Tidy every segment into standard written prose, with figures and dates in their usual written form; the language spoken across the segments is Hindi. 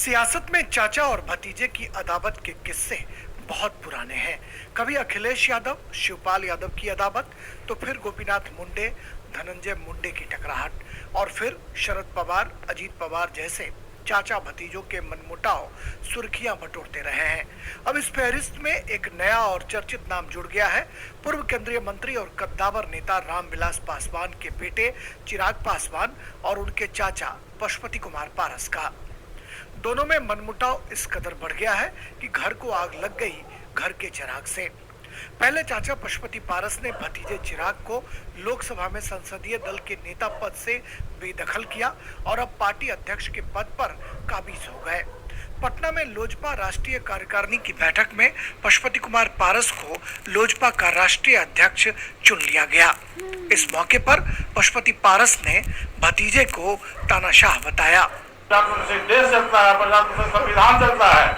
सियासत में चाचा और भतीजे की अदावत के किस्से बहुत पुराने हैं। कभी अखिलेश यादव शिवपाल यादव की अदावत, तो फिर गोपीनाथ मुंडे धनंजय मुंडे की टकराहट, और फिर शरद पवार अजीत पवार जैसे चाचा भतीजों के मनमुटाव सुर्खियां बटोरते रहे हैं। अब इस फहरिस्त में एक नया और चर्चित नाम जुड़ गया है। पूर्व केंद्रीय मंत्री और कद्दावर नेता रामविलास पासवान के बेटे चिराग पासवान और उनके चाचा पशुपति कुमार पारस का। दोनों में मनमुटाव इस कदर बढ़ गया है कि घर को आग लग गई घर के चिराग से। पहले चाचा पशुपति पारस ने भतीजे चिराग को लोकसभा में संसदीय दल के नेता पद से बेदखल किया और अब पार्टी अध्यक्ष के पद पर काबिज हो गए। पटना में लोजपा राष्ट्रीय कार्यकारिणी की बैठक में पशुपति कुमार पारस को लोजपा का राष्ट्रीय अध्यक्ष चुन लिया गया। इस मौके पर पशुपति पारस ने भतीजे को तानाशाह बताया। देश चलता है, प्रजातंत्र से संविधान चलता है।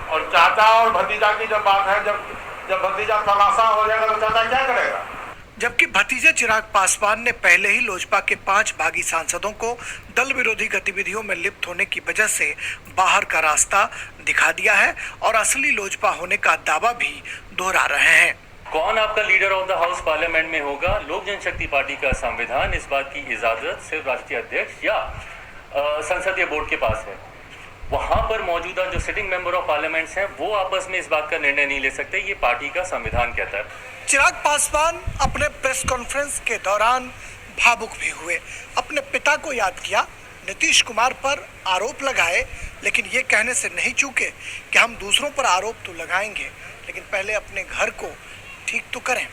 और चाचा और भतीजा की जब बात है, जब भतीजा तमाशा हो जाएगा तो चाचा क्या करेगा। जबकि भतीजे चिराग पासवान ने पहले ही लोजपा के 5 बागी सांसदों को दल विरोधी गतिविधियों में लिप्त होने की वजह से बाहर का रास्ता दिखा दिया है और असली लोजपा होने का दावा भी दोहरा रहे हैं। कौन आपका leader of the house parliament में होगा, लोक जनशक्ति पार्टी का संविधान इस बात की इजाजत सिर्फ राष्ट्रीय अध्यक्ष या संसदीय बोर्ड के पास है। वहां पर मौजूदा जो सिटिंग मेंबर ऑफ पार्लियामेंट्स हैं वो आपस में इस बात का निर्णय नहीं ले सकते, ये पार्टी का संविधान कहता है। चिराग पासवान अपने प्रेस कॉन्फ्रेंस के दौरान भावुक भी हुए, अपने पिता को याद किया, नीतीश कुमार पर आरोप लगाए, लेकिन ये कहने से नहीं चूके कि हम दूसरों पर आरोप तो लगाएंगे लेकिन पहले अपने घर को ठीक तो करें।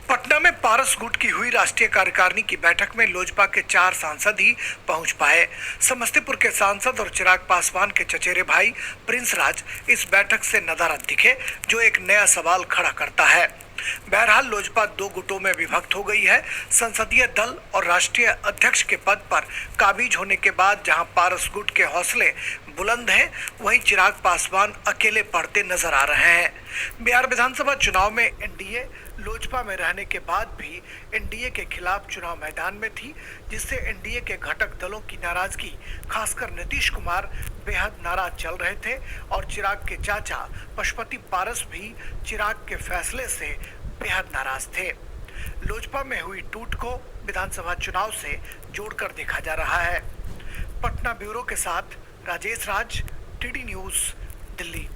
पटना में पारस गुट की हुई राष्ट्रीय कार्यकारिणी की बैठक में लोजपा के 4 सांसद ही पहुंच पाए। समस्तीपुर के सांसद और चिराग पासवान के चचेरे भाई प्रिंस राज इस बैठक से नदारद दिखे, जो एक नया सवाल खड़ा करता है। बहरहाल लोजपा 2 गुटों में विभक्त हो गई है। संसदीय दल और राष्ट्रीय अध्यक्ष के पद पर काबिज होने के बाद जहां पारस गुट के हौसले बुलंद हैं, वहीं चिराग पासवान अकेले पड़ते नजर आ रहे हैं। बिहार विधानसभा चुनाव में एनडीए लोजपा में रहने के बाद भी एनडीए के खिलाफ चुनाव मैदान में थी, जिससे एनडीए के घटक दलों की नाराजगी, खासकर नीतीश कुमार बेहद नाराज चल रहे थे और चिराग के चाचा पशुपति पारस भी चिराग के फैसले से बेहद नाराज थे। लोजपा में हुई टूट को विधानसभा चुनाव से जोड़कर देखा जा रहा है। पटना ब्यूरो के साथ राजेश राज, टीडी न्यूज, दिल्ली।